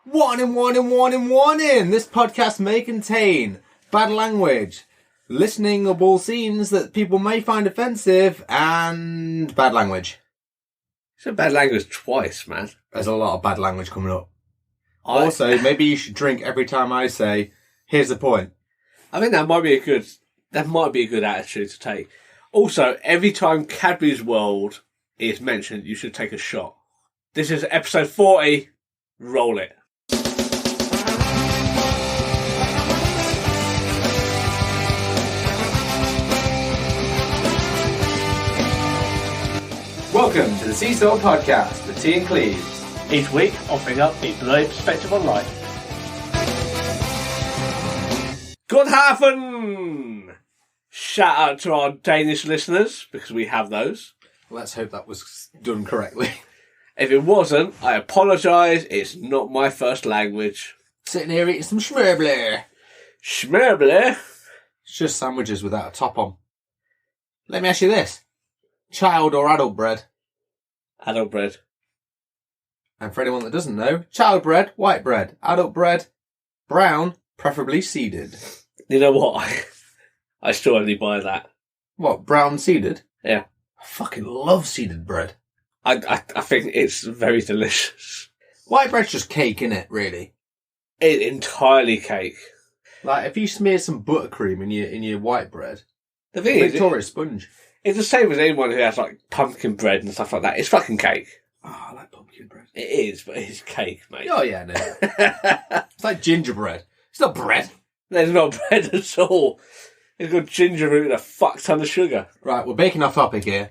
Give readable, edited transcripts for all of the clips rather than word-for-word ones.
Warning. This podcast may contain bad language, listeningable scenes that people may find offensive, and bad language. You said bad language twice, man. There's a lot of bad language coming up. Also, maybe you should drink every time I say, here's the point. I think that might be a good attitude to take. Also, every time Cadbury's World is mentioned, you should take a shot. This is episode 40. Roll it. Welcome to the Seesaw Podcast with T Cleaves. Each week, offering up a blurry perspective on life. Good haven! Shout out to our Danish listeners, because we have those. Let's hope that was done correctly. If it wasn't, I apologise. It's not my first language. Sitting here eating some schmerble. Schmerble? It's just sandwiches without a top on. Let me ask you this. Child or adult bread? Adult bread. And for anyone that doesn't know, child bread, white bread. Adult bread, brown, preferably seeded. You know what? I still only buy that. What, brown seeded? Yeah. I fucking love seeded bread. I think it's very delicious. White bread's just cake, innit, really? It's entirely cake. Like, if you smear some buttercream in your white bread, the thing is, Victoria sponge. It's the same as anyone who has, like, pumpkin bread and stuff like that. It's fucking cake. Oh, I like pumpkin bread. It is, but it's cake, mate. Oh, yeah, no. It's like gingerbread. It's not bread. There's not bread at all. It's got ginger root and a fuck ton of sugar. Right, we're baking off topic here.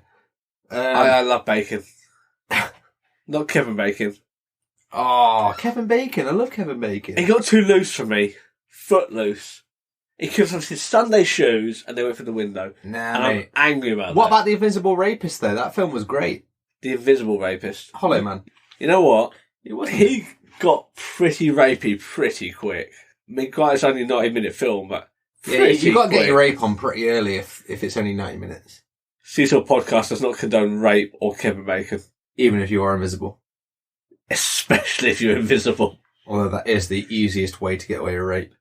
I love bacon. Not Kevin Bacon. Oh, Kevin Bacon. I love Kevin Bacon. He got too loose for me. Footloose. He took off his Sunday shoes and they went through the window. Nah, and mate. I'm angry about that. What about The Invisible Rapist, though? That film was great. The Invisible Rapist? Hollow Man. You know what? It He got pretty rapey pretty quick. I mean, quite, it's only a 90-minute film, but you've got to get your rape on pretty early if it's only 90 minutes. Seesaw Podcast does not condone rape or Kevin Bacon. Even if you are invisible. Especially if you're invisible. Although that is the easiest way to get away with rape.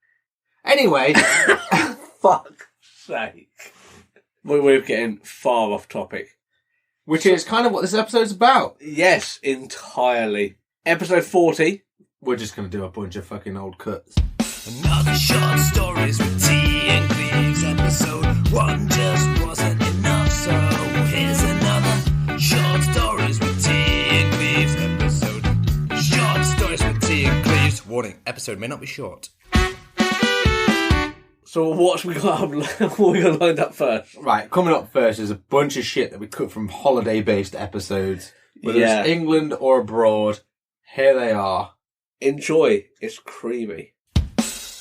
Anyway. Fuck's sake. We're getting far off topic. Which is kind of what this episode's about. Yes, entirely. Episode 40. We're just going to do a bunch of fucking old cuts. Another short stories with T and Cleaves. Episode 1 just wasn't enough, so here's another short stories with T and Cleaves. Episode short stories with T and Cleaves. Warning, episode may not be short. So what we got lined up first? Right, coming up first is a bunch of shit that we cut from holiday-based episodes. Whether it's England or abroad, here they are. Enjoy. It's creamy.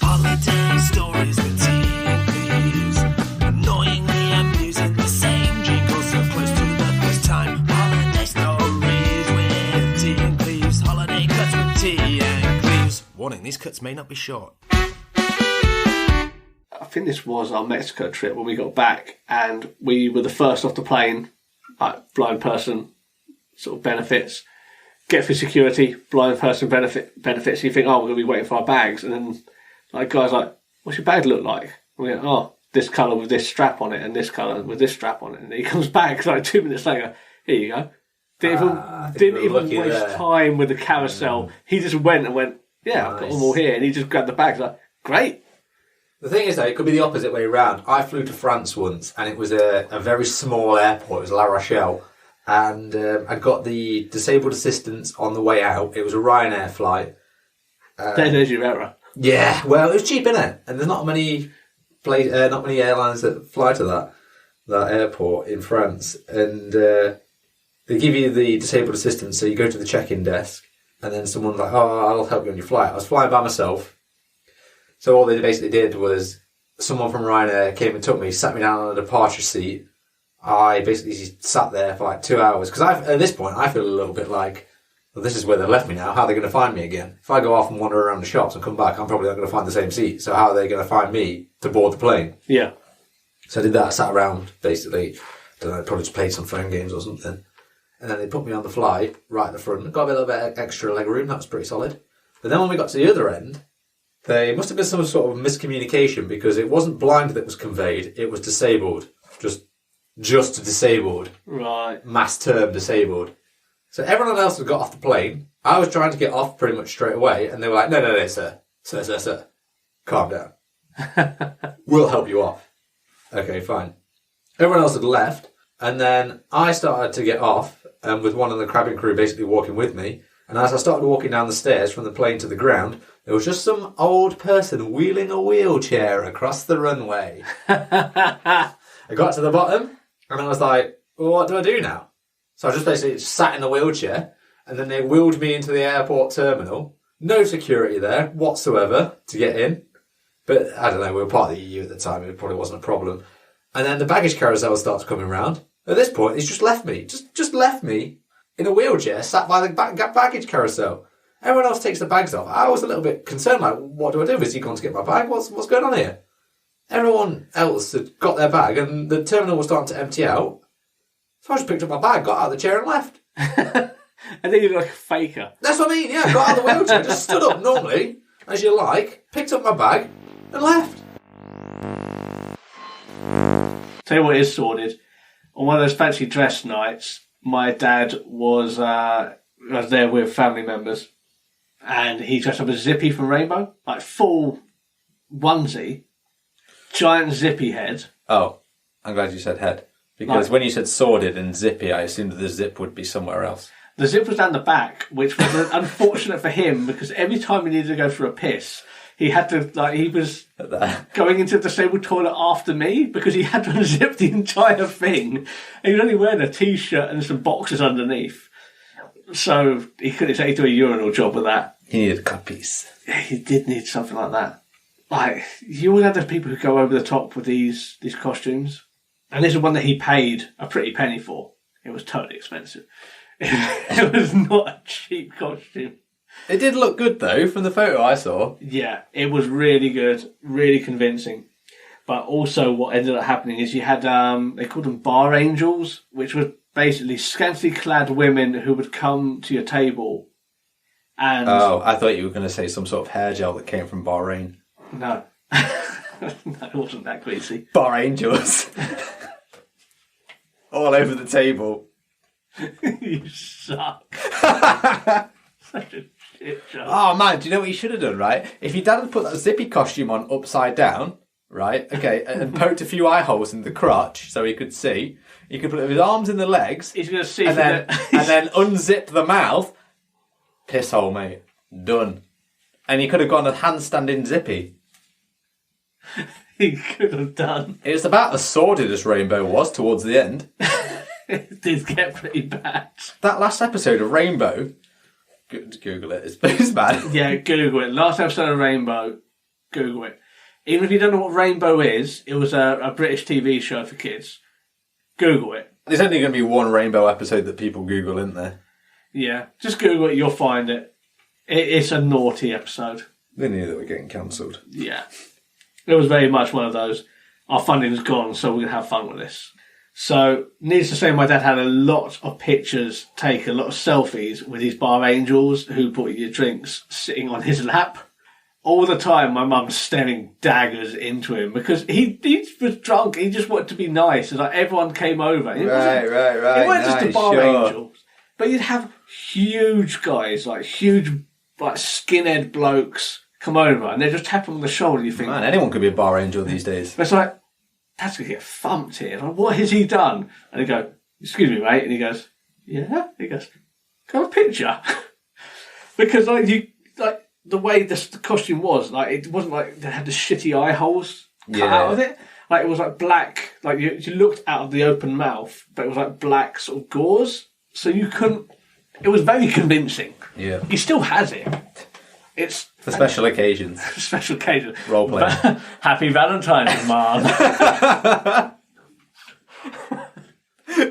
Holiday stories with T and Cleaves. Annoyingly amusing, the same jingle so close to the first time. Holiday stories with T and Cleaves. Holiday cuts with T and Cleaves. Warning, these cuts may not be short. I think this was our Mexico trip when we got back and we were the first off the plane, like blind person sort of benefits. Get through security, blind person benefits. You think, oh, we're going to be waiting for our bags. And then like guys like, what's your bag look like? And we go, oh, this colour with this strap on it and this colour with this strap on it. And he comes back like 2 minutes later, here you go. Didn't even waste time with the carousel. He just went, yeah, I've got them all here. And he just grabbed the bags like, great. The thing is, though, it could be the opposite way around. I flew to France once, and it was a very small airport. It was La Rochelle. And I got the disabled assistance on the way out. It was a Ryanair flight. There's your error. Yeah, well, it was cheap, innit? And there's not many airlines that fly to that airport in France. And they give you the disabled assistance, so you go to the check-in desk, and then someone's like, oh, I'll help you on your flight. I was flying by myself. So all they basically did was someone from Ryanair came and took me, sat me down on a departure seat. I basically sat there for like 2 hours. Because at this point, I feel a little bit like, well, this is where they've left me now. How are they going to find me again? If I go off and wander around the shops and come back, I'm probably not going to find the same seat. So how are they going to find me to board the plane? Yeah. So I did that. I sat around, basically. I don't know, probably just played some phone games or something. And then they put me on the flight, right at the front. Got a little bit extra leg room. That was pretty solid. But then when we got to the other end, there must have been some sort of miscommunication because it wasn't blind that was conveyed, it was disabled. Just disabled. Right. Mass term disabled. So everyone else had got off the plane. I was trying to get off pretty much straight away, and they were like, no, sir. Sir. Calm down. We'll help you off. Okay, fine. Everyone else had left, and then I started to get off, with one of the crabbing crew basically walking with me. And as I started walking down the stairs from the plane to the ground, there was just some old person wheeling a wheelchair across the runway. I got to the bottom, and I was like, well, what do I do now? So I just basically sat in the wheelchair, and then they wheeled me into the airport terminal. No security there whatsoever to get in. But I don't know, we were part of the EU at the time, it probably wasn't a problem. And then the baggage carousel starts coming round. At this point, he's just left me. Just left me in a wheelchair, sat by the baggage carousel. Everyone else takes the bags off. I was a little bit concerned, like, what do I do? Is he going to get my bag? What's going on here? Everyone else had got their bag, and the terminal was starting to empty out. So I just picked up my bag, got out of the chair and left. And then you're like a faker. That's what I mean, yeah. Got out of the wheelchair, just stood up normally, as you like, picked up my bag, and left. Tell you what is sorted. On one of those fancy dress nights, my dad was there with family members, and he dressed up as Zippy from Rainbow, like full onesie, giant zippy head. Oh, I'm glad you said head. Because when you said sordid and zippy, I assumed that the zip would be somewhere else. The zip was down the back, which was unfortunate for him, because every time he needed to go for a piss, he had to, he was going into the disabled toilet after me, because he had to unzip the entire thing. And he was only wearing a t-shirt and some boxers underneath. So he couldn't say do a urinal job with that. He needed cuppies. Yeah, he did need something like that. Like, you always have those people who go over the top with these costumes. And this is one that he paid a pretty penny for. It was totally expensive. It was not a cheap costume. It did look good, though, from the photo I saw. Yeah, it was really good, really convincing. But also what ended up happening is you had, they called them bar angels, which were basically scantily clad women who would come to your table. And Oh, I thought you were going to say some sort of hair gel that came from Bahrain. No. No, it wasn't that greasy. Bar angels. All over the table. You suck. Such a shit job. Oh, man, do you know what you should have done, right? If your dad had put that zippy costume on upside down, right, okay, and poked a few eye holes in the crotch so he could see, he could put his arms in the legs, He's going to see and then unzip the mouth. Piss hole, mate. Done. And he could have gone a handstand in zippy. He could have done. It was about as sordid as Rainbow was towards the end. It did get pretty bad. That last episode of Rainbow, Google it, it's bad. Yeah, Google it. Last episode of Rainbow, Google it. Even if you don't know what Rainbow is, it was a British TV show for kids. Google it. There's only going to be one Rainbow episode that people Google, isn't there? Yeah, just Google it, you'll find it. It's a naughty episode. They knew they were getting cancelled. Yeah. It was very much one of those, our funding's gone, so we're going to have fun with this. So, needless to say, my dad had a lot of pictures taken, a lot of selfies with his bar angels who brought you your drinks sitting on his lap. All the time, my mum's staring daggers into him because he was drunk. He just wanted to be nice. It's like everyone came over. Right. It wasn't just a bar angel. But you'd have huge guys, like huge, like skinhead blokes come over and they just tap him on the shoulder and you think... Man, anyone could be a bar angel these days. But it's like, Dad's going to get thumped here. Like, what has he done? And they go, excuse me, mate. And he goes, yeah? He goes, can I have a picture? Because the way the costume was, like it wasn't like they had the shitty eye holes cut out of it. Like it was like black, like you looked out of the open mouth, but it was like black sort of gauze. So you couldn't, it was very convincing. Yeah. He still has it. It's for special occasions. Special occasion. Role playing. Happy Valentine's, Mom.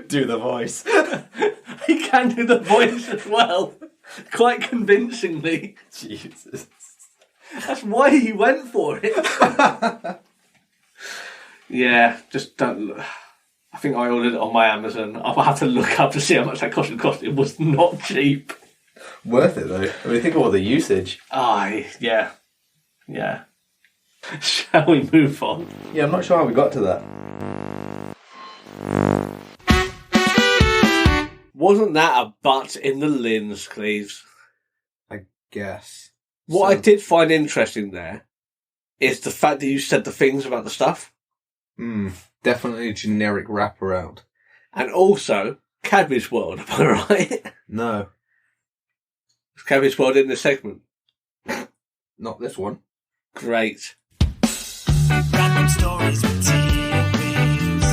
Do the voice. He can do the voice as well. Quite convincingly. Jesus. That's why he went for it. Yeah, just don't look. I think I ordered it on my Amazon. I'll have to look up to see how much that cost. It was not cheap. Worth it though. I mean, think of all the usage. Yeah. Shall we move on? Yeah, I'm not sure how we got to that. Wasn't that a butt in the lins, Cleaves? I guess. What I did find interesting there is the fact that you said the things about the stuff. Definitely a generic wraparound. And also, Cadbury's World, am I right? No, Is Cadbury's World in this segment? not this one. Great. Random stories with T and Cleaves.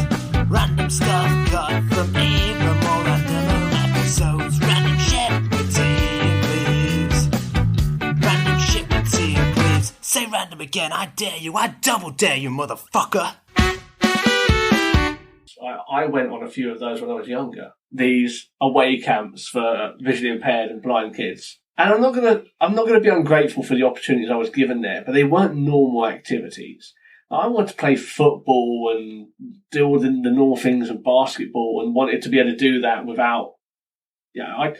Random stuff got from even more random episodes. Random shit with T and Cleaves. Random shit with T and Cleaves. Say random again, I dare you, I double dare you, motherfucker. I went on a few of those when I was younger. These away camps for visually impaired and blind kids. And I'm not gonna be ungrateful for the opportunities I was given there, but they weren't normal activities. I wanted to play football and do all the normal things of basketball, and wanted to be able to do that without. I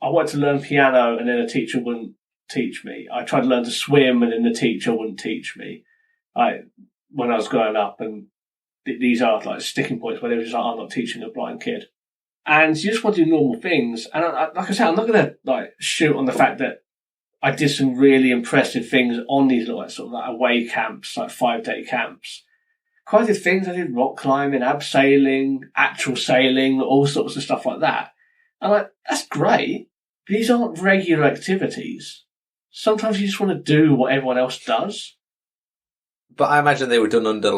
wanted to learn piano, and then a teacher wouldn't teach me. I tried to learn to swim, and then the teacher wouldn't teach me. When I was growing up, and these are like sticking points where they were just like, I'm not teaching a blind kid. And you just want to do normal things. And like I said, I'm not going to shoot on the fact that I did some really impressive things on these sort of away camps, 5-day camps. Quite a few things. I did rock climbing, abseiling, actual sailing, all sorts of stuff like that. And that's great. But these aren't regular activities. Sometimes you just want to do what everyone else does. But I imagine they were done under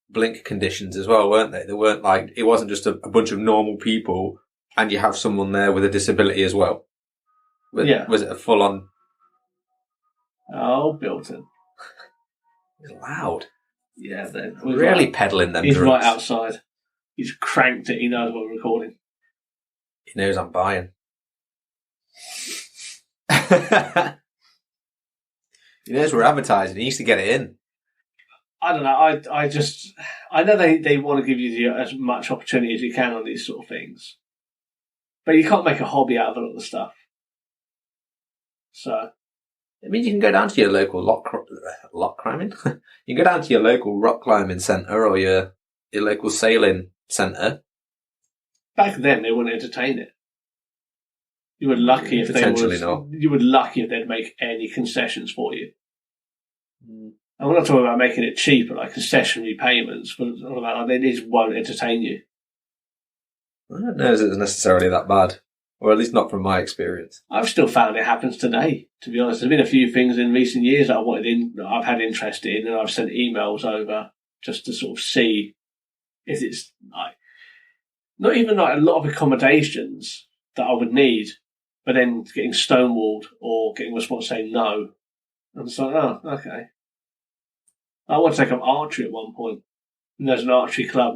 blink conditions as well, weren't they? They weren't it wasn't just a bunch of normal people and you have someone there with a disability as well. Was it a full on? Oh, Bilton. It's loud. Yeah, they're really peddling them. He's drugs. right outside. He's cranked it. He knows what we're recording. He knows I'm buying. He knows we're advertising. He needs to get it in. I don't know. I know they want to give you as much opportunity as you can on these sort of things, but you can't make a hobby out of a lot of the stuff. So, I mean, you can go down to your local rock climbing. You can go down to your local rock climbing centre or your local sailing centre. Back then, they wouldn't entertain it. You were lucky if You were lucky if they'd make any concessions for you. And we're not talking about making it cheaper, like concessionary payments, but all about they just won't entertain you. I don't know if it's necessarily that bad, or at least not from my experience. I've still found it happens today, to be honest. There's been a few things in recent years that I've had interest in, and I've sent emails over just to sort of see if it's not even a lot of accommodations that I would need, but then getting stonewalled or getting a response saying no. And it's like, oh, okay. I want to take up archery at one point, and there's an archery club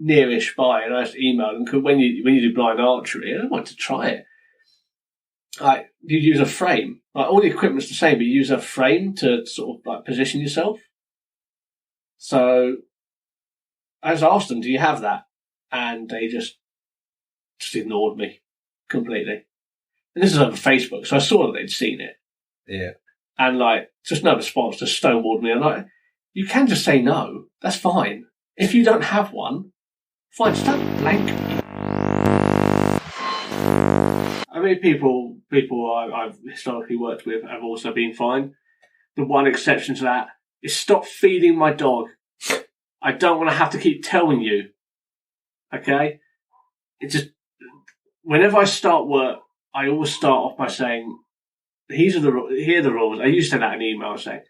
nearish by, and I just emailed them, when you do blind archery, I want to try it. You use a frame. All the equipment's the same, but you use a frame to sort of position yourself. So I just asked them, do you have that? And they just ignored me completely. And this is over Facebook, so I saw that they'd seen it. Yeah. And just no response, just stonewalled me. And you can just say no. That's fine. If you don't have one, fine, just don't blank me. I mean, people I've historically worked with have also been fine. The one exception to that is stop feeding my dog. I don't want to have to keep telling you. Okay? It just, whenever I start work, I always start off by saying, here are the rules. I used to send out an email saying,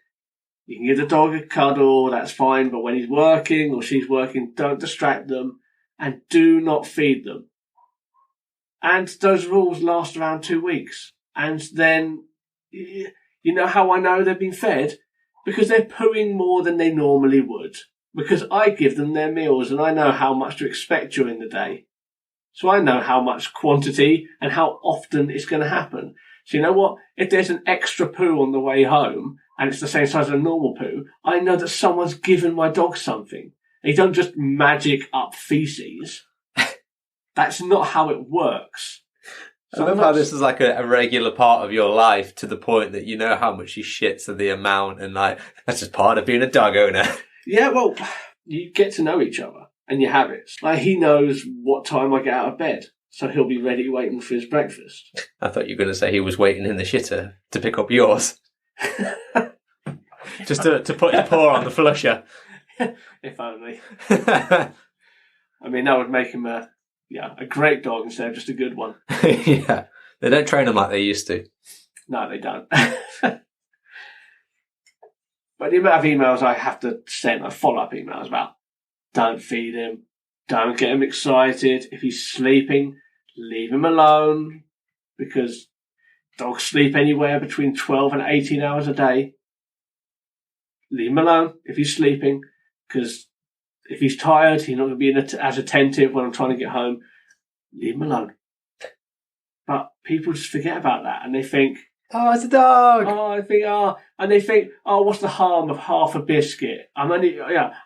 you can give the dog a cuddle, that's fine, but when he's working or she's working, don't distract them and do not feed them. And those rules last around 2 weeks. And then, you know how I know they've been fed? Because they're pooing more than they normally would. Because I give them their meals and I know how much to expect during the day. So I know how much quantity and how often it's going to happen. So you know what? If there's an extra poo on the way home and it's the same size as a normal poo, I know that someone's given my dog something. They don't just magic up feces. That's not how it works. I love how this is like a regular part of your life to the point that you know how much he shits and the amount, and like that's just part of being a dog owner. Yeah, well, you get to know each other and your habits. Like, he knows what time I get out of bed, so he'll be ready waiting for his breakfast. I thought you were going to say he was waiting in the shitter to pick up yours. Just to put his paw on the flusher. If only. I mean, that would make him a great dog instead of just a good one. Yeah. They don't train them like they used to. No, they don't. But the amount of emails I have to send, like follow-up emails about, don't feed him, don't get him excited. If he's sleeping, leave him alone, because dogs sleep anywhere between 12 and 18 hours a day. Leave him alone if he's sleeping, because if he's tired, he's not going to be as attentive when I'm trying to get home. Leave him alone. But people just forget about that, and they think, oh, it's a dog. And they think, what's the harm of half a biscuit? I'm only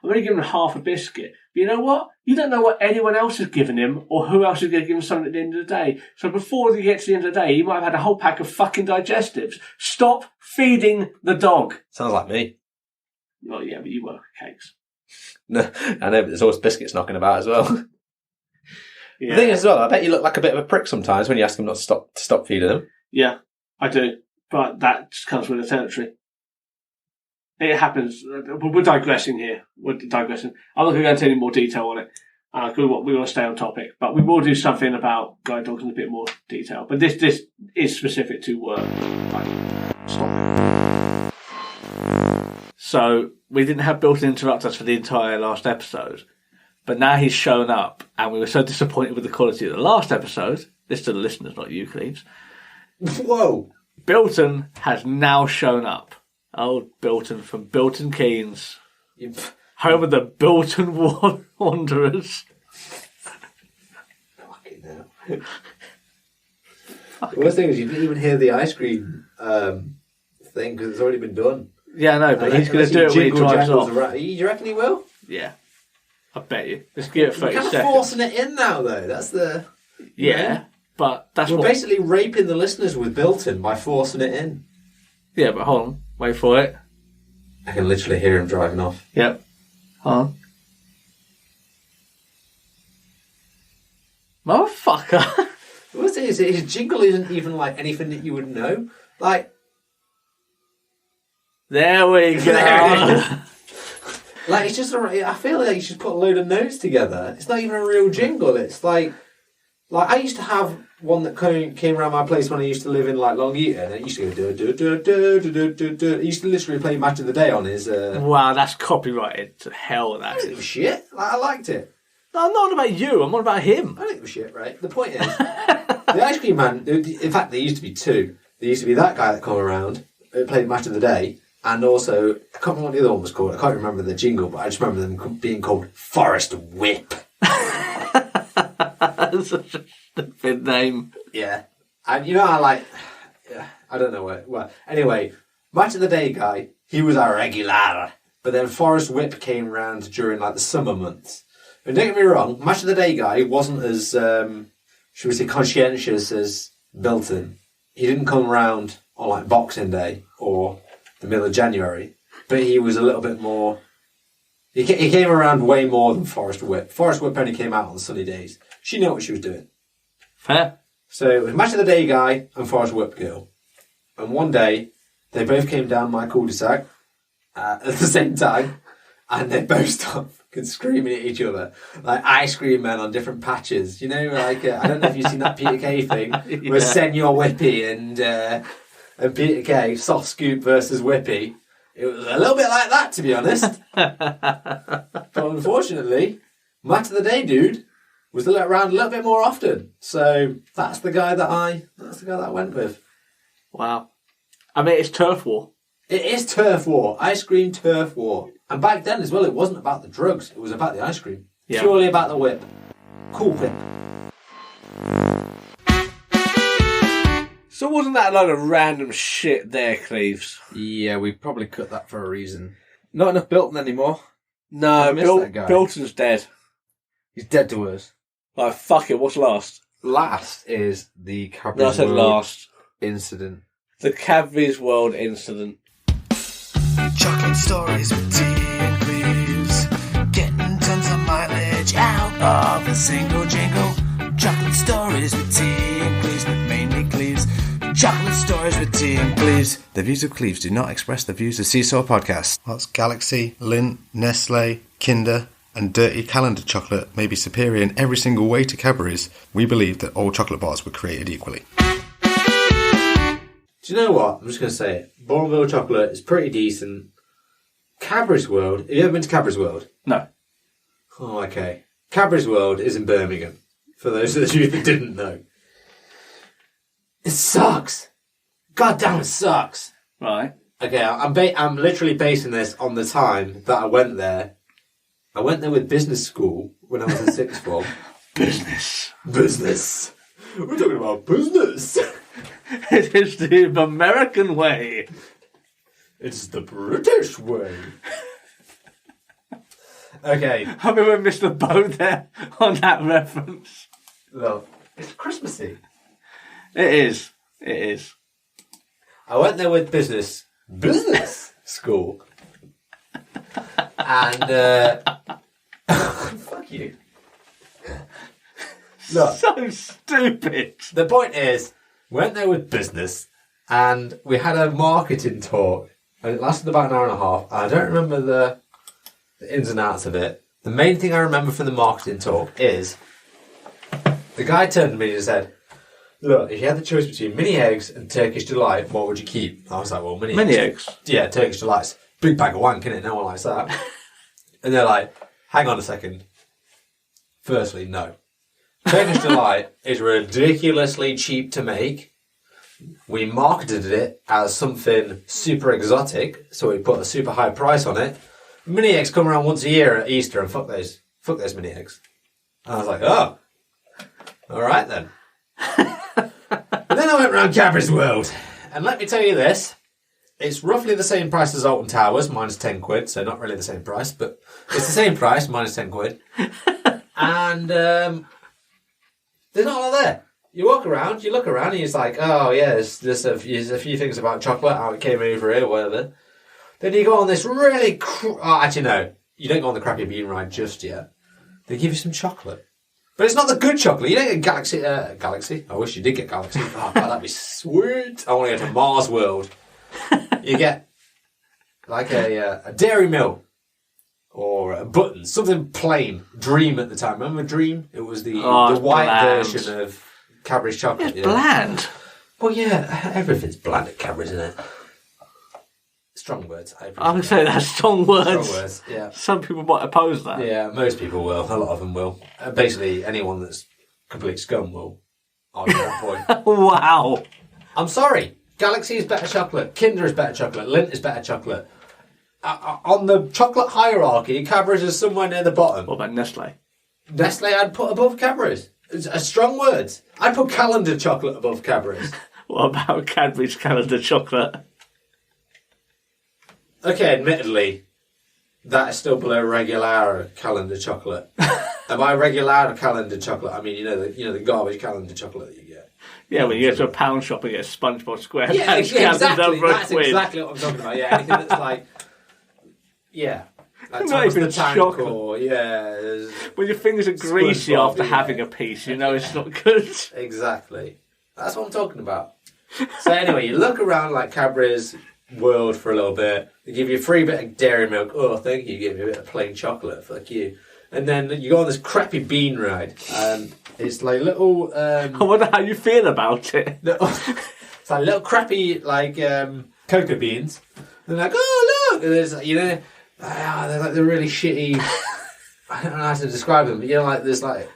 giving him half a biscuit. But you know what? You don't know what anyone else has given him, or who else is going to give him something at the end of the day. So before you get to the end of the day, he might have had a whole pack of fucking digestives. Stop feeding the dog. Sounds like me. Well, yeah, but you work at cakes. No, I know, but there's always biscuits knocking about as well. Yeah. The thing is, as well, I bet you look like a bit of a prick sometimes when you ask him not to stop feeding them. Yeah, I do. But that just comes with the territory. It happens. We're digressing here. I'm not going to go into any more detail on it. We want to stay on topic. But we will do something about guide dogs in a bit more detail. But this is specific to work. Stop. So we didn't have Built to interrupt us for the entire last episode. But now he's shown up, and we were so disappointed with the quality of the last episode. This to the listeners, not you, Cleaves. Whoa. Bilton has now shown up. Old Bilton from Bilton Keynes. Home of the Bilton Wanderers. Fucking hell. The worst thing is you didn't even hear the ice cream thing because it's already been done. Yeah, I know, but he's going to do it when he drives off. You reckon he will? Yeah. I bet you. Let's give it 30 We're seconds. forcing it in now, though. That's the... Yeah, but that's We're basically raping the listeners with Bilton by forcing it in. Yeah, but hold on. Wait for it. I can literally hear him driving off. Yep. Hold on. Motherfucker. The worst thing is his jingle isn't even like anything that you would know. Like... There we go. Like, it's just I feel like you should put a load of notes together. It's not even a real jingle. It's like I used to have one that came around my place when I used to live in like Long Eaton, and it used to go do do do do do do do. He used to literally play Match of the Day on his. Wow, that's copyrighted to hell. That I didn't give a shit. Like, I liked it. No, I'm not about you. I'm on about him. I don't give a shit. Right. The point is, the ice cream man. In fact, there used to be two. There used to be that guy that come around, played Match of the Day. And also, I can't remember what the other one was called. I can't remember the jingle, but I just remember them being called Forest Whip. That's such a stupid name. Yeah. And you know, I don't know what. Well, anyway, Match of the Day guy, he was our regular. But then Forest Whip came round during like the summer months. And don't get me wrong, Match of the Day guy wasn't as, should we say, conscientious as Bilton. He didn't come round on like Boxing Day or the middle of January, but he was a little bit more. He came around way more than Forest Whip. Forest Whip only came out on sunny days. She knew what she was doing. Fair. So it was Match of the Day guy and Forest Whip girl, and one day they both came down my cul-de-sac at the same time, and they both stopped screaming at each other like ice cream men on different patches. You know, like I don't know if you've seen that Peter Kay thing where Senor Whippy and Peter Kay, soft scoop versus Whippy. It was a little bit like that, to be honest. But unfortunately, Match of the Day dude was around a little bit more often. So that's the guy that I went with. Wow. I mean, it's turf war. It is turf war. Ice cream turf war. And back then as well, it wasn't about the drugs. It was about the ice cream. Yeah. Purely about the whip. Cool whip. So wasn't that a load of random shit there, Cleaves? Yeah, we probably cut that for a reason. Not enough Bilton anymore. No, Bilton's dead. He's dead to us. Like, fuck it, what's last? last is the Cadbury's No, I said World last. incident. The Cadbury's World incident. Chocolate stories with T and Cleaves. Getting tons of mileage out of a single jingle. Chocolate stories with T and Cleaves, but mainly Cleaves. Chocolate stories with T and Cleaves. The views of Cleaves do not express the views of Seesaw Podcast. Whilst Galaxy, Lindt, Nestle, Kinder and Dirty Calendar chocolate may be superior in every single way to Cadbury's, we believe that all chocolate bars were created equally. Do you know what? I'm just going to say it. Bourneville chocolate is pretty decent. Cadbury's World. Have you ever been to Cadbury's World? No. Oh, okay. Cadbury's World is in Birmingham. For those of you that didn't know. It sucks. God damn, it sucks. Right. Okay, I'm literally basing this on the time that I went there. I went there with business school when I was in sixth form. Business. Business. We're talking about business. It is the American way. It's the British way. Okay. I mean, we missed the boat there on that reference. Look, it's Christmassy. It is. It is. I went there with business school. And, fuck you. Look, So stupid. the point is, went there with business, and we had a marketing talk, and it lasted about an hour and a half. I don't remember the ins and outs of it. The main thing I remember from the marketing talk is, the guy turned to me and said, look, if you had the choice between mini eggs and Turkish Delight, what would you keep? I was like, well, mini eggs. Yeah, Turkish Delight's big bag of wank, innit? No one likes that. And they're like, hang on a second. Firstly, no. Turkish Delight is ridiculously cheap to make. We marketed it as something super exotic, so we put a super high price on it. Mini eggs come around once a year at Easter, and fuck those mini eggs. And I was like, oh, all right then. And then I went round Cadbury's World, and let me tell you this. It's roughly the same price as Alton Towers, minus 10 quid, so not really the same price, but it's the same price, minus 10 quid. And there's not a lot there. You walk around, you look around, and it's like, oh yeah, there's a few things about chocolate, how it came over here, whatever. Then you go on this really... actually, no, you don't go on the crappy bean ride just yet. They give you some chocolate. But it's not the good chocolate. You don't get Galaxy. Galaxy? I wish you did get Galaxy. Oh, God, that'd be sweet. I want to go to Mars World. You get like a Dairy Milk or a Button, something plain. Dream at the time. Remember Dream? It was the white bland version of Cadbury's chocolate. It's bland. Well, yeah, everything's bland at Cadbury's, isn't it? Strong words. I would say that's strong words. Strong words, yeah. Some people might oppose that. Yeah, most people will. A lot of them will. Basically, anyone that's complete scum will argue that point. Wow. I'm sorry. Galaxy is better chocolate. Kinder is better chocolate. Lindt is better chocolate. On the chocolate hierarchy, Cadbury's is somewhere near the bottom. What about Nestle? Nestle I'd put above Cadbury's. It's strong words. I'd put Calendar chocolate above Cadbury's. What about Cadbury's Calendar chocolate? Okay, admittedly, that is still below regular Calendar chocolate. And by regular Calendar chocolate, I mean you know the garbage Calendar chocolate that you get. Yeah, when you go to a pound shop and get a SpongeBob SquarePants Yeah, exactly. over That's a quid. exactly what I'm talking about. Yeah, anything that's like, yeah, like Not Thomas even the Tank chocolate. or When your fingers are greasy SpongeBob, after yeah. having a piece, you know it's not good. Exactly. That's what I'm talking about. So anyway, you look around like Cadbury's World for a little bit. They give you a free bit of dairy milk. Oh, thank you. Give me a bit of plain chocolate. Fuck you. And then you go on this crappy bean ride. It's like little... I wonder how you feel about it. It's like little crappy, like, cocoa beans. And they're like, oh, look! And there's, you know, they're like the really shitty... I don't know how to describe them, but you know, like, there's like...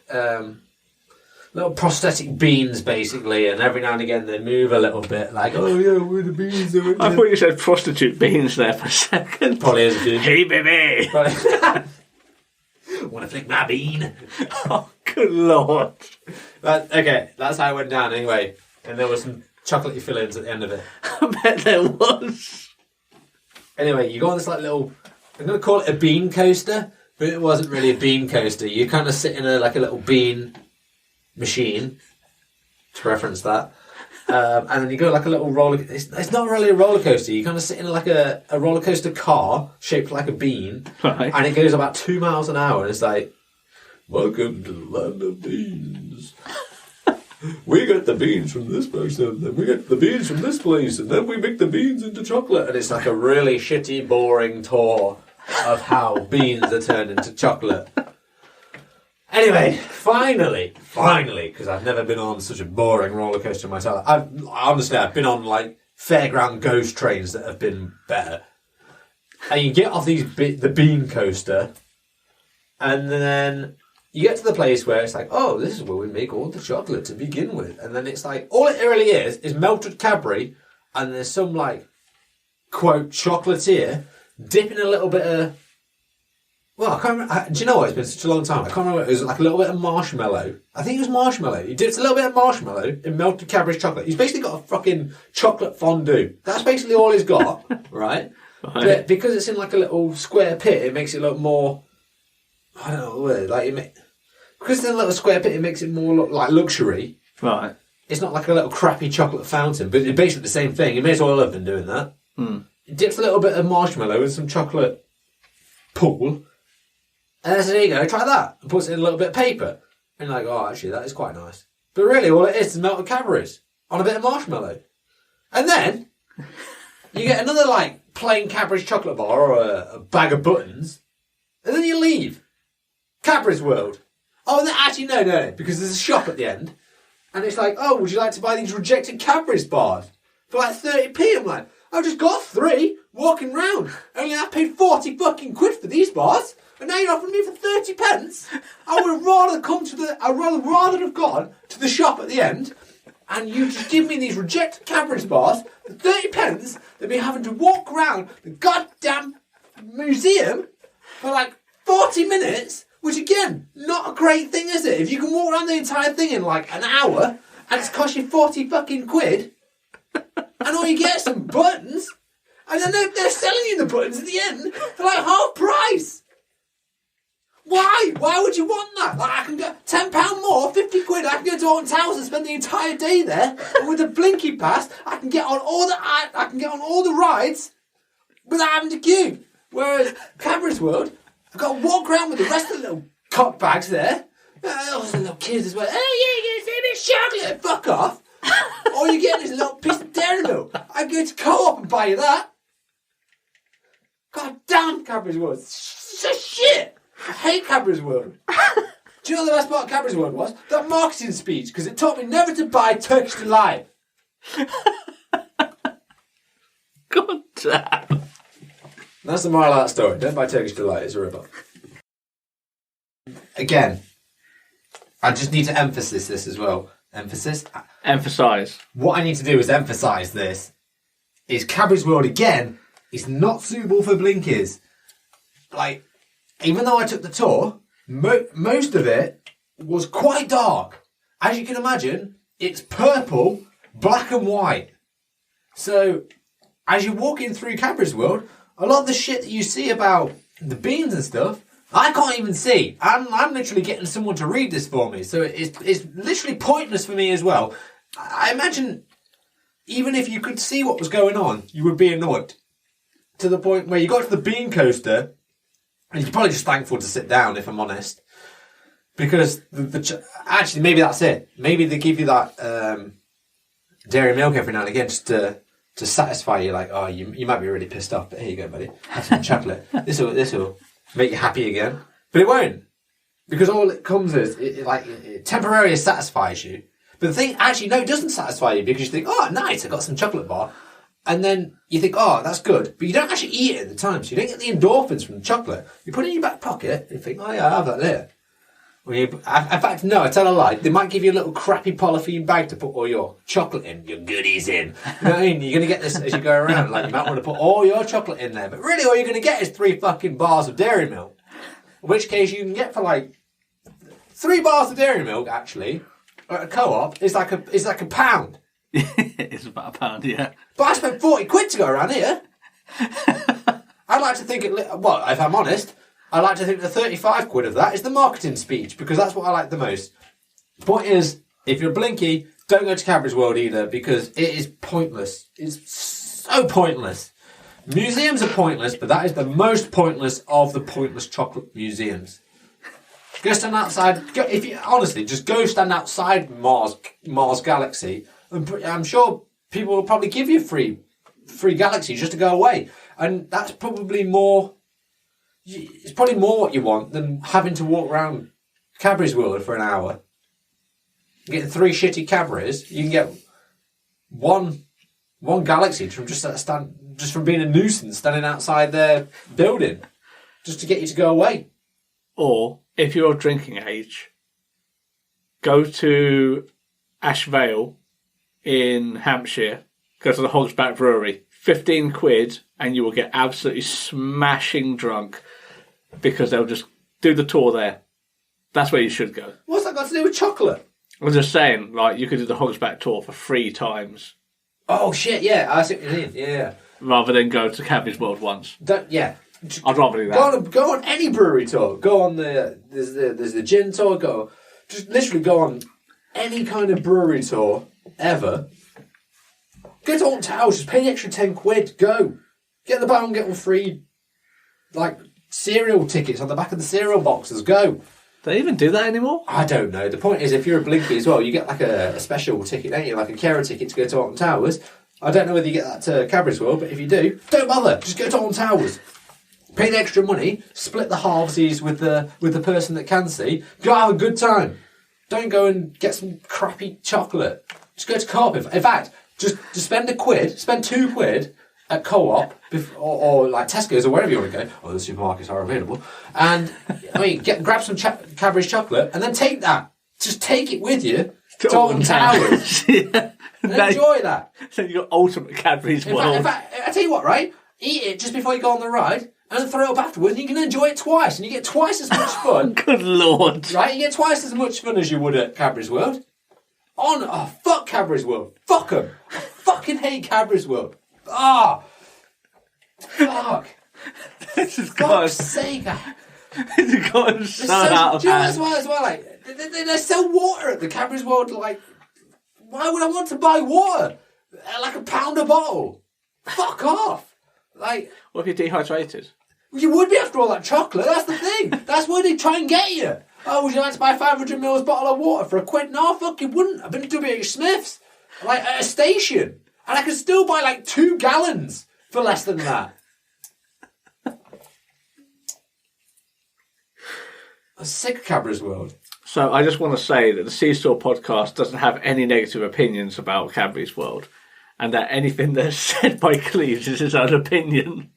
little prosthetic beans, basically, and every now and again they move a little bit, like, oh yeah, where the beans are. I thought you said prostitute beans there for a second. Probably is a few. Hey, baby! Want to flick my bean? Oh, good lord. But, okay, that's how it went down anyway. And there was some chocolatey fillings at the end of it. I bet there was. Anyway, you go on this like little, I'm going to call it a bean coaster, but it wasn't really a bean coaster. You kind of sit in a little bean machine, to reference that. And then you go like a little roller. It's not really a roller coaster. You kind of sit in like a roller coaster car shaped like a bean, Right. and it goes about 2 miles an hour. And it's like, welcome to the land of beans. We get the beans from this place, and then we get the beans from this place, and then we make the beans into chocolate. And it's like a really shitty, boring tour of how beans are turned into chocolate. Anyway, finally, because I've never been on such a boring roller coaster myself. I've been on like fairground ghost trains that have been better. And you get off the bean coaster, and then you get to the place where it's like, oh, this is where we make all the chocolate to begin with. And then it's like, all it really is melted Cadbury, and there's some like, quote, chocolatier dipping a little bit of... Well, I can't remember. Do you know what? It's been such a long time. I can't remember. It was like a little bit of marshmallow. I think it was marshmallow. He dips a little bit of marshmallow in melted Cadbury's chocolate. He's basically got a fucking chocolate fondue. That's basically all he's got, right? But because it's in like a little square pit, it makes it look more... I don't know the word. Because it's in a little square pit, it makes it more look like luxury. Right. It's not like a little crappy chocolate fountain, but it's basically the same thing. He may as well have been doing that. He dips a little bit of marshmallow in some chocolate pool. And I said, there you go, try that. And puts it in a little bit of paper. And you're like, oh, actually, that is quite nice. But really, all it is melted Cadbury's on a bit of marshmallow. And then you get another, like, plain Cadbury's chocolate bar or a bag of buttons. And then you leave. Cadbury's World. Oh, and then, actually, no, because there's a shop at the end. And it's like, oh, would you like to buy these rejected Cadbury's bars? For like 30p. I'm like, I've just got 3 walking round. Only I paid 40 fucking quid for these bars. And now you're offering me for 30 pence? I would have rather I'd rather have gone to the shop at the end and you just give me these rejected Cadbury's bars for 30 pence than me having to walk around the goddamn museum for like 40 minutes, which again, not a great thing, is it? If you can walk around the entire thing in like an hour and it's cost you 40 fucking quid and all you get is some buttons and then they're selling you the buttons at the end for like half price. Why? Why would you want that? Like, I can get £10 more, 50 quid. I can go to Alton Towers and spend the entire day there. And with a Blinky Pass, I can get on all the rides without having to queue. Whereas Cadbury's World, I've got to walk around with the rest of the little cock bags there. Oh, the little kids as well. Oh, yeah, you're going to see a bit of chocolate. Fuck off. All you're getting is a little piece of dairy milk. I can go to Co-op and buy you that. God damn Cadbury's World. It's so shit. I hate Cadbury's World. Do you know the best part of Cadbury's World was? That marketing speech, because it taught me never to buy Turkish Delight. God damn. That's the moral of that story. Don't buy Turkish Delight, it's a rip-off. Again, I just need to emphasize this as well. Emphasise. What I need to do is emphasise this. Is Cadbury's World, again, is not suitable for blinkies. Like, even though I took the tour, most of it was quite dark. As you can imagine, it's purple, black and white. So, as you're walking through Cadbury's World, a lot of the shit that you see about the beans and stuff, I can't even see. I'm literally getting someone to read this for me. So it's literally pointless for me as well. I imagine, even if you could see what was going on, you would be annoyed. To the point where you got to the bean coaster, and you're probably just thankful to sit down, if I'm honest. Because, actually, maybe that's it. Maybe they give you that dairy milk every now and again just to satisfy you. Like, oh, you might be really pissed off, but here you go, buddy. Have some chocolate. This will make you happy again. But it won't. Because all it comes is, it temporarily satisfies you. But the thing, actually, no, it doesn't satisfy you because you think, oh, nice, I got some chocolate bar. And then you think, oh, that's good. But you don't actually eat it at the time, so you don't get the endorphins from the chocolate. You put it in your back pocket, and you think, oh yeah, I'll have that later. In fact, no, I tell a lie. They might give you a little crappy polythene bag to put all your chocolate in, your goodies in. You know what I mean? You're going to get this as you go around. Like, you might want to put all your chocolate in there. But really, all you're going to get is 3 fucking bars of dairy milk. In which case, you can get for like 3 bars of dairy milk, actually, at a Co-op, is like a pound. It's about £1, yeah. But I spent 40 quid to go around here. I'd like to think well, if I'm honest, I like to think the 35 quid of that is the marketing speech, because that's what I like the most. The point is, if you're Blinky, don't go to Cadbury's World either because it is pointless. It's so pointless. Museums are pointless, but that is the most pointless of the pointless chocolate museums. Go stand outside. Just go stand outside Mars Galaxy, and I'm sure people will probably give you free galaxies just to go away, and that's probably more. It's probably more what you want than having to walk around Cadbury's World for an hour. Getting 3 shitty Cadburys, you can get one galaxy from just from being a nuisance standing outside their building, just to get you to go away. Or if you're of drinking age, go to Ash Vale in Hampshire. Go to the Hogsback Brewery. 15 quid, and you will get absolutely smashing drunk because they'll just do the tour there. That's where you should go. What's that got to do with chocolate? I'm just saying, like, you could do the Hogsback tour for 3 times. Oh shit! Yeah, I see what you mean. Yeah. Rather than go to Cadbury's World once. Yeah. I'd rather do that. Go on any brewery tour. Go on there's the gin tour. Just literally go on any kind of brewery tour ever. Go to Alton Towers. Just pay the extra 10 quid. Go. Get the buy one get one free, like cereal tickets on the back of the cereal boxes. Go. Do they even do that anymore? I don't know. The point is, if you're a Blinky as well, you get like a special ticket, don't you? Like a carer ticket to go to Alton Towers. I don't know whether you get that to Cadbury's World, but if you do, don't bother. Just go to Alton Towers. Pay the extra money. Split the halvesies with the person that can see. Go have a good time. Don't go and get some crappy chocolate. Just go to Co-op. In fact, just spend spend 2 quid at Co-op or like Tesco's or wherever you want to go. Oh, the supermarkets are available. And I mean, grab some Cadbury's chocolate and then take that. Just take it with you to Alton Towers. Yeah. And enjoy that. So you got ultimate Cadbury's World. In fact, I tell you what, right? Eat it just before you go on the ride, and then throw it up afterwards, and you can enjoy it twice, and you get twice as much fun. Good Lord. Right? You get twice as much fun as you would at Cadbury's World. Fuck Cadbury's World. Fuck them. I fucking hate Cadbury's World. Fuck. This has Fuck's sake. This has gotten so out of do you know hand. as well, like, they sell water at the Cadbury's World, like, why would I want to buy water? Like a £1 a bottle. Fuck off. Like, What if you're dehydrated? you would be after all that chocolate, that's the thing. That's where they try and get you. Oh, would you like to buy a 500ml bottle of water for £1? No, I fucking wouldn't. I've been to WH Smith's, like, at a station. And I could still buy, like, 2 gallons for less than that. I'm sick of Cadbury's World. So I just want to say that the Seesaw podcast doesn't have any negative opinions about Cadbury's World, and that anything that's said by Cleves is his own opinion.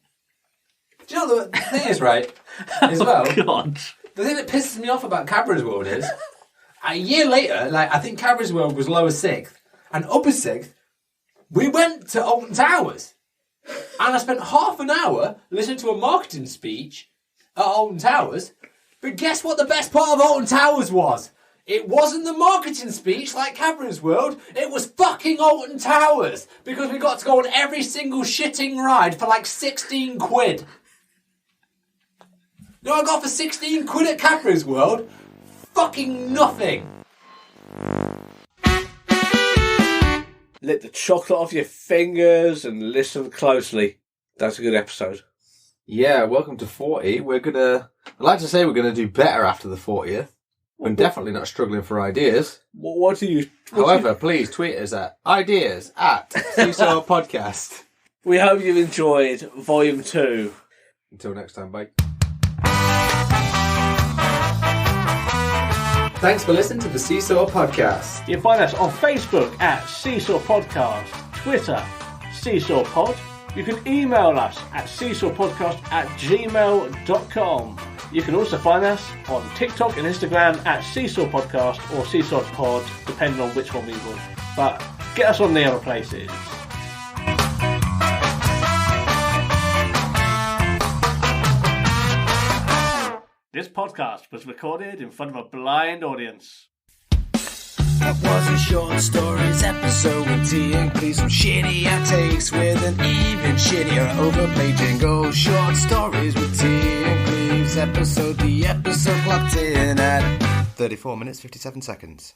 Do you know the thing is, right, as well, God. the thing that pisses me off about Cadbury's World is, a year later, like, I think Cadbury's World was lower 6th, and upper 6th, we went to Alton Towers. And I spent half an hour listening to a marketing speech at Alton Towers. But guess what the best part of Alton Towers was? It wasn't the marketing speech like Cadbury's World. It was fucking Alton Towers. Because we got to go on every single shitting ride for like 16 quid. You know what I got for 16 quid at Cadbury's World? Fucking nothing. Lick the chocolate off your fingers and listen closely. That's a good episode. Yeah, welcome to 40. I'd like to say we're gonna do better after the 40th. We're definitely not struggling for ideas. However, please tweet us at ideas at Seesaw Podcast. We hope you've enjoyed Volume 2. Until next time, bye. Thanks for listening to the Seesaw Podcast. You can find us on Facebook at Seesaw Podcast, Twitter, Seesaw Pod. You can email us at seesawpodcast@gmail.com. You can also find us on TikTok and Instagram at Seesaw Podcast or Seesaw Pod, depending on which one we want. But get us on the other places. This podcast was recorded in front of a blind audience. That was a short stories episode with T and Cleaves. Some shitty outtakes with an even shittier overplayed jingle. Short stories with T and Cleaves episode. The episode clocked in at 34 minutes, 57 seconds.